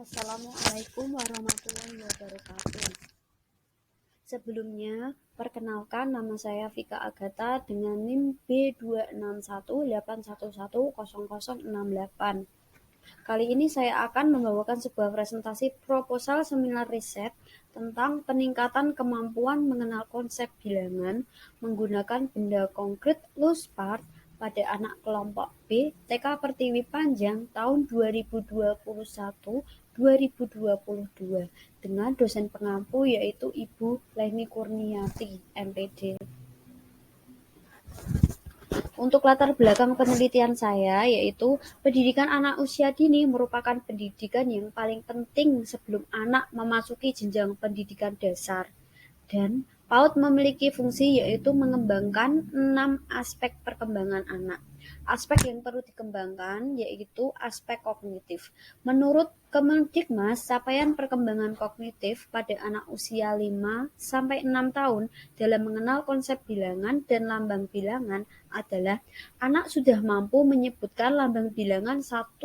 Assalamualaikum warahmatullahi wabarakatuh. Sebelumnya, perkenalkan nama saya Vika Agatha dengan NIM B26181100068. Kali ini saya akan membawakan sebuah presentasi proposal seminar riset tentang peningkatan kemampuan mengenal konsep bilangan menggunakan benda konkret loose part pada anak kelompok B TK Pertiwi Panjang tahun 2021-2022 dengan dosen pengampu yaitu Ibu Leni Kurniati, MPD. Untuk latar belakang penelitian saya, yaitu pendidikan anak usia dini merupakan pendidikan yang paling penting sebelum anak memasuki jenjang pendidikan dasar. Dan PAUD memiliki fungsi yaitu mengembangkan 6 aspek perkembangan anak. Aspek yang perlu dikembangkan yaitu aspek kognitif. Menurut Kemendikmas, capaian perkembangan kognitif pada anak usia 5-6 tahun dalam mengenal konsep bilangan dan lambang bilangan adalah anak sudah mampu menyebutkan lambang bilangan 1-10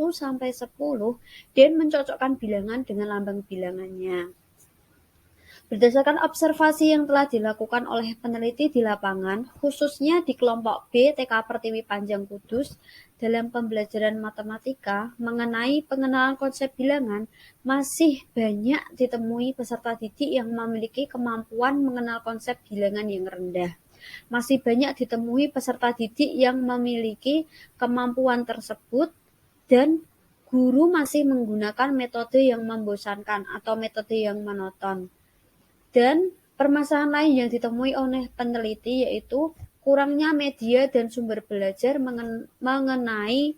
dan mencocokkan bilangan dengan lambang bilangannya. Berdasarkan observasi yang telah dilakukan oleh peneliti di lapangan, khususnya di kelompok B TK Pertiwi Panjang Kudus, dalam pembelajaran matematika mengenai pengenalan konsep bilangan, masih banyak ditemui peserta didik yang memiliki kemampuan mengenal konsep bilangan yang rendah. Masih banyak ditemui peserta didik yang memiliki kemampuan tersebut dan guru masih menggunakan metode yang membosankan atau metode yang monoton. Dan permasalahan lain yang ditemui oleh peneliti yaitu kurangnya media dan sumber belajar mengenai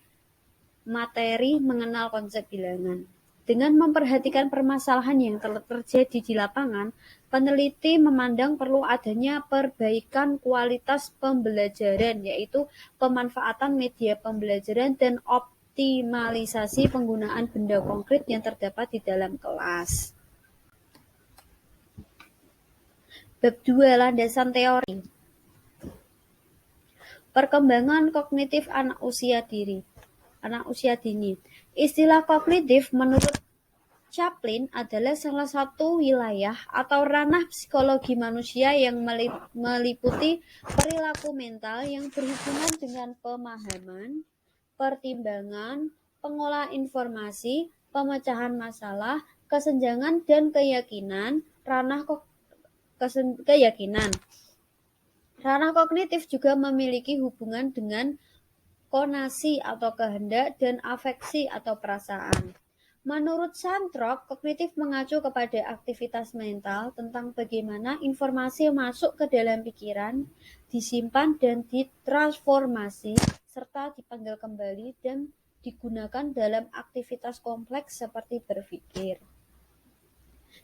materi mengenal konsep bilangan. Dengan memperhatikan permasalahan yang terjadi di lapangan, peneliti memandang perlu adanya perbaikan kualitas pembelajaran, yaitu pemanfaatan media pembelajaran dan optimalisasi penggunaan benda konkret yang terdapat di dalam kelas. Bab 2. Landasan teori. Perkembangan kognitif anak usia dini. Istilah kognitif menurut Chaplin adalah salah satu wilayah atau ranah psikologi manusia yang meliputi perilaku mental yang berhubungan dengan pemahaman, pertimbangan, pengolahan informasi, pemecahan masalah, kesenjangan dan keyakinan. Ranah kognitif juga memiliki hubungan dengan konasi atau kehendak dan afeksi atau perasaan. Menurut Santrok, kognitif mengacu kepada aktivitas mental tentang bagaimana informasi masuk ke dalam pikiran, disimpan dan ditransformasi, serta dipanggil kembali dan digunakan dalam aktivitas kompleks seperti berpikir.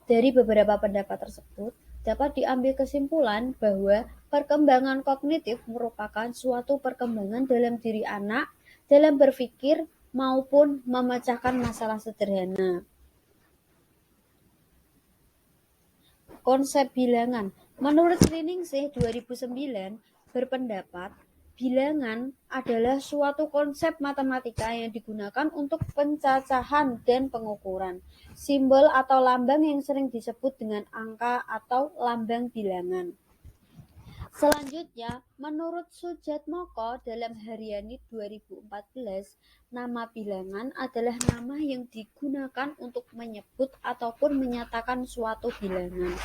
Dari beberapa pendapat tersebut, dapat diambil kesimpulan bahwa perkembangan kognitif merupakan suatu perkembangan dalam diri anak dalam berpikir maupun memecahkan masalah sederhana. Konsep bilangan. Menurut Sriningsih 2009 berpendapat, bilangan adalah suatu konsep matematika yang digunakan untuk pencacahan dan pengukuran. Simbol atau lambang yang sering disebut dengan angka atau lambang bilangan. Selanjutnya, menurut Sujatmoko dalam Haryani 2014, nama bilangan adalah nama yang digunakan untuk menyebut ataupun menyatakan suatu bilangan.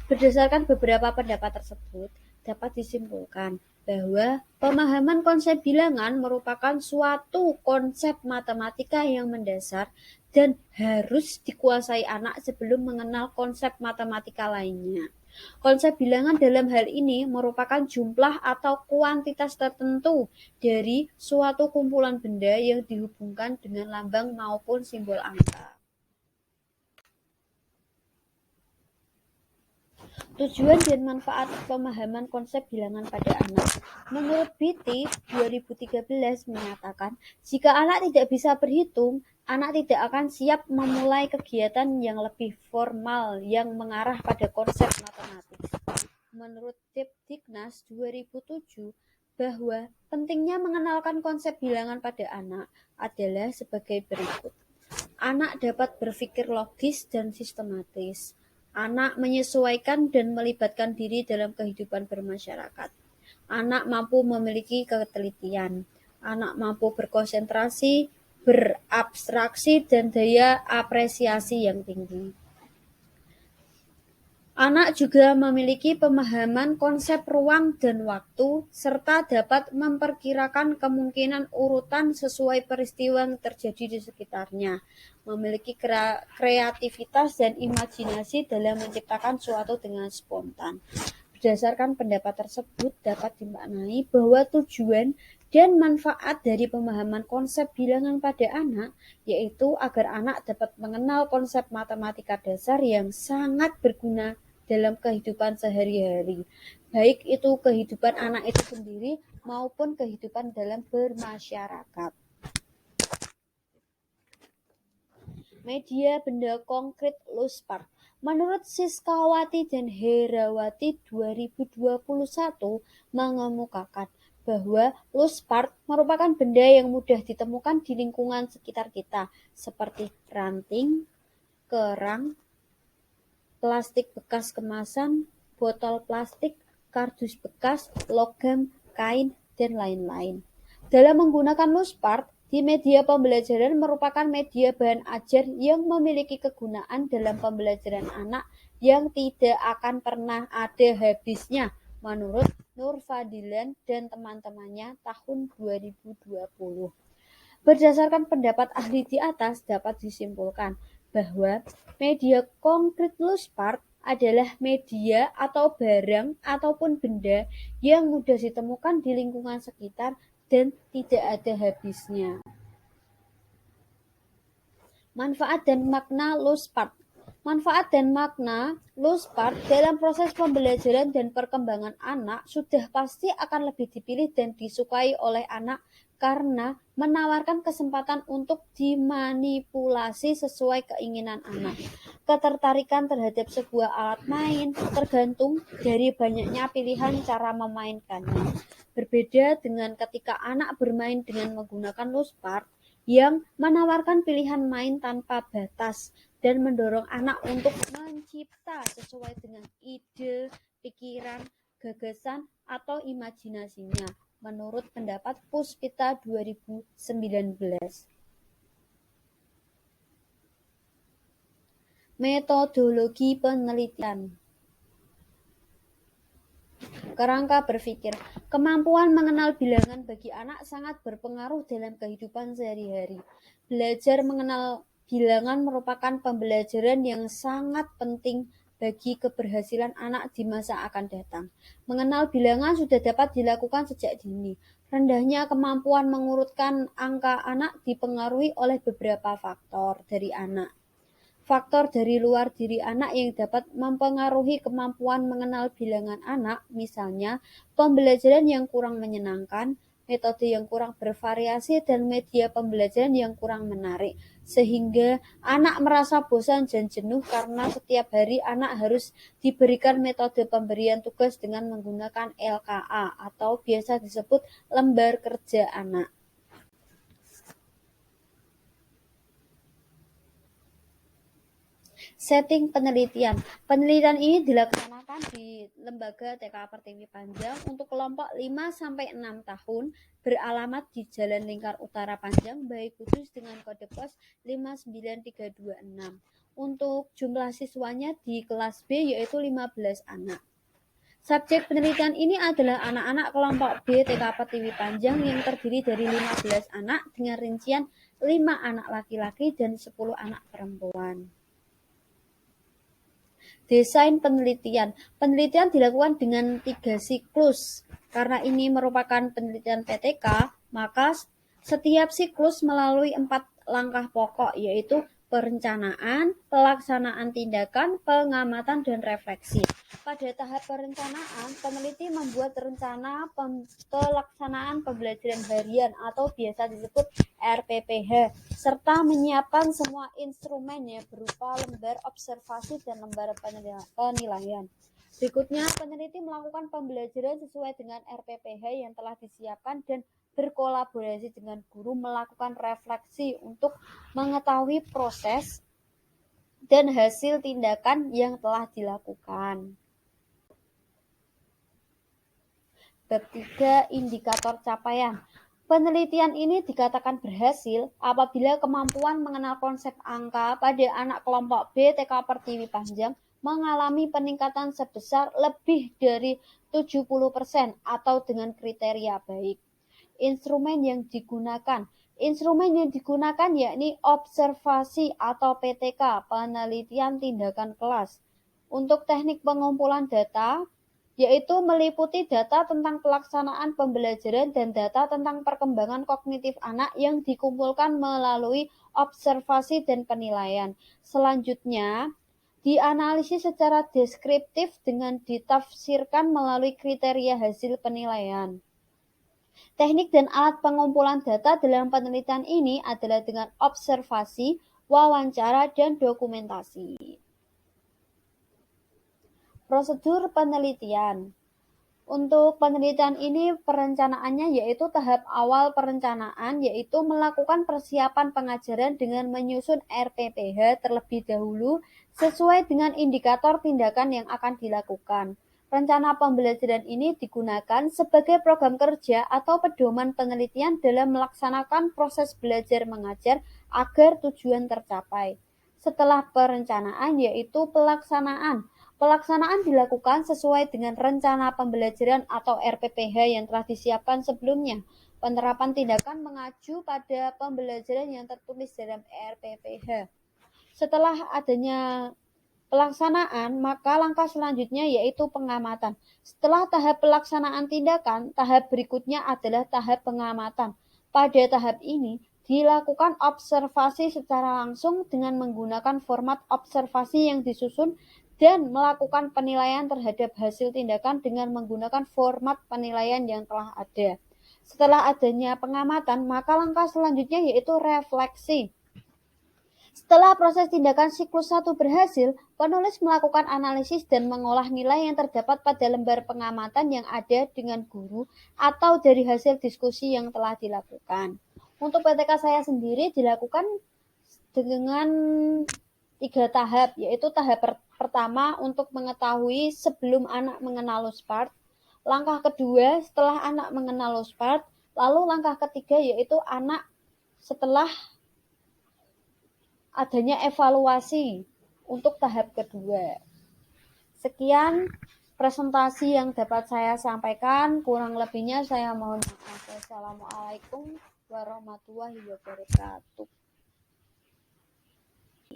Berdasarkan beberapa pendapat tersebut, dapat disimpulkan bahwa pemahaman konsep bilangan merupakan suatu konsep matematika yang mendasar dan harus dikuasai anak sebelum mengenal konsep matematika lainnya. Konsep bilangan dalam hal ini merupakan jumlah atau kuantitas tertentu dari suatu kumpulan benda yang dihubungkan dengan lambang maupun simbol angka. Tujuan dan manfaat pemahaman konsep bilangan pada anak. Menurut Beatty 2013 menyatakan, jika anak tidak bisa berhitung, anak tidak akan siap memulai kegiatan yang lebih formal yang mengarah pada konsep matematik. Menurut Debdignas 2007, bahwa pentingnya mengenalkan konsep bilangan pada anak adalah sebagai berikut. Anak dapat berpikir logis dan sistematis. Anak menyesuaikan dan melibatkan diri dalam kehidupan bermasyarakat. Anak mampu memiliki ketelitian. Anak mampu berkonsentrasi, berabstraksi, dan daya apresiasi yang tinggi. Anak juga memiliki pemahaman konsep ruang dan waktu, serta dapat memperkirakan kemungkinan urutan sesuai peristiwa yang terjadi di sekitarnya, memiliki kreativitas dan imajinasi dalam menciptakan suatu dengan spontan. Berdasarkan pendapat tersebut, dapat dimaknai bahwa tujuan dan manfaat dari pemahaman konsep bilangan pada anak, yaitu agar anak dapat mengenal konsep matematika dasar yang sangat berguna dalam kehidupan sehari-hari, baik itu kehidupan anak itu sendiri maupun kehidupan dalam bermasyarakat. Media benda konkret Luspart. Menurut Siskawati dan Herawati 2021 mengemukakan bahwa Luspart merupakan benda yang mudah ditemukan di lingkungan sekitar kita, seperti ranting, kerang, plastik bekas kemasan, botol plastik, kardus bekas, logam, kain, dan lain-lain. Dalam menggunakan Luspart, di media pembelajaran merupakan media bahan ajar yang memiliki kegunaan dalam pembelajaran anak yang tidak akan pernah ada habisnya, menurut Nur Fadilan dan teman-temannya tahun 2020. Berdasarkan pendapat ahli di atas, dapat disimpulkan bahwa media konkret Luspart adalah media atau barang ataupun benda yang mudah ditemukan di lingkungan sekitar dan tidak ada habisnya. Manfaat dan makna Luspart. Manfaat dan makna Luspart dalam proses pembelajaran dan perkembangan anak sudah pasti akan lebih dipilih dan disukai oleh anak karena menawarkan kesempatan untuk dimanipulasi sesuai keinginan anak. Ketertarikan terhadap sebuah alat main tergantung dari banyaknya pilihan cara memainkannya. Berbeda dengan ketika anak bermain dengan menggunakan Luspart yang menawarkan pilihan main tanpa batas dan mendorong anak untuk mencipta sesuai dengan ide, pikiran, gagasan, atau imajinasinya, menurut pendapat Puspita 2019. Metodologi penelitian. Kerangka berpikir. Kemampuan mengenal bilangan bagi anak sangat berpengaruh dalam kehidupan sehari-hari. Belajar mengenal bilangan merupakan pembelajaran yang sangat penting bagi keberhasilan anak di masa akan datang. Mengenal bilangan sudah dapat dilakukan sejak dini. Rendahnya kemampuan mengurutkan angka anak dipengaruhi oleh beberapa faktor dari anak. Faktor dari luar diri anak yang dapat mempengaruhi kemampuan mengenal bilangan anak, misalnya pembelajaran yang kurang menyenangkan, metode yang kurang bervariasi, dan media pembelajaran yang kurang menarik, sehingga anak merasa bosan dan jenuh karena setiap hari anak harus diberikan metode pemberian tugas dengan menggunakan LKA atau biasa disebut lembar kerja anak. Setting penelitian. Penelitian ini dilaksanakan di Lembaga TK Pertiwi Panjang untuk kelompok 5-6 tahun beralamat di Jalan Lingkar Utara Panjang, Bayi Kudus dengan kode pos 59326. Untuk jumlah siswanya di kelas B yaitu 15 anak. Subjek penelitian ini adalah anak-anak kelompok B TK Pertiwi Panjang yang terdiri dari 15 anak dengan rincian 5 anak laki-laki dan 10 anak perempuan. Desain penelitian. Penelitian dilakukan dengan 3 siklus. Karena ini merupakan penelitian PTK, maka setiap siklus melalui 4 langkah pokok, yaitu perencanaan, pelaksanaan tindakan, pengamatan, dan refleksi. Pada tahap perencanaan, peneliti membuat rencana pelaksanaan pembelajaran harian atau biasa disebut RPPH, serta menyiapkan semua instrumennya berupa lembar observasi dan lembar penilaian. Berikutnya, peneliti melakukan pembelajaran sesuai dengan RPPH yang telah disiapkan dan berkolaborasi dengan guru melakukan refleksi untuk mengetahui proses dan hasil tindakan yang telah dilakukan. Bab 3. Indikator capaian. Penelitian ini dikatakan berhasil apabila kemampuan mengenal konsep angka pada anak kelompok B TK Pertiwi Panjang mengalami peningkatan sebesar lebih dari 70% atau dengan kriteria baik. Instrumen yang digunakan yakni observasi atau PTK, penelitian tindakan kelas. Untuk teknik pengumpulan data, yaitu meliputi data tentang pelaksanaan pembelajaran dan data tentang perkembangan kognitif anak yang dikumpulkan melalui observasi dan penilaian. Selanjutnya, dianalisis secara deskriptif dengan ditafsirkan melalui kriteria hasil penilaian. Teknik dan alat pengumpulan data dalam penelitian ini adalah dengan observasi, wawancara, dan dokumentasi. Prosedur penelitian. Untuk penelitian ini perencanaannya yaitu tahap awal perencanaan yaitu melakukan persiapan pengajaran dengan menyusun RPPH terlebih dahulu sesuai dengan indikator tindakan yang akan dilakukan. Rencana pembelajaran ini digunakan sebagai program kerja atau pedoman penelitian dalam melaksanakan proses belajar mengajar agar tujuan tercapai. Setelah perencanaan yaitu pelaksanaan. Pelaksanaan dilakukan sesuai dengan rencana pembelajaran atau RPPH yang telah disiapkan sebelumnya. Penerapan tindakan mengacu pada pembelajaran yang tertulis dalam RPPH. Setelah adanya pelaksanaan, maka langkah selanjutnya yaitu pengamatan. Setelah tahap pelaksanaan tindakan, tahap berikutnya adalah tahap pengamatan. Pada tahap ini, dilakukan observasi secara langsung dengan menggunakan format observasi yang disusun dan melakukan penilaian terhadap hasil tindakan dengan menggunakan format penilaian yang telah ada. Setelah adanya pengamatan, maka langkah selanjutnya yaitu refleksi. Setelah proses tindakan siklus 1 berhasil, penulis melakukan analisis dan mengolah nilai yang terdapat pada lembar pengamatan yang ada dengan guru atau dari hasil diskusi yang telah dilakukan. Untuk PTK saya sendiri dilakukan dengan 3 tahap, yaitu tahap pertama untuk mengetahui sebelum anak mengenal Lospart, langkah kedua setelah anak mengenal Lospart, lalu langkah ketiga yaitu anak setelah adanya evaluasi untuk tahap kedua. Sekian presentasi yang dapat saya sampaikan, kurang lebihnya saya mohon maaf. Wassalamualaikum warahmatullahi wabarakatuh.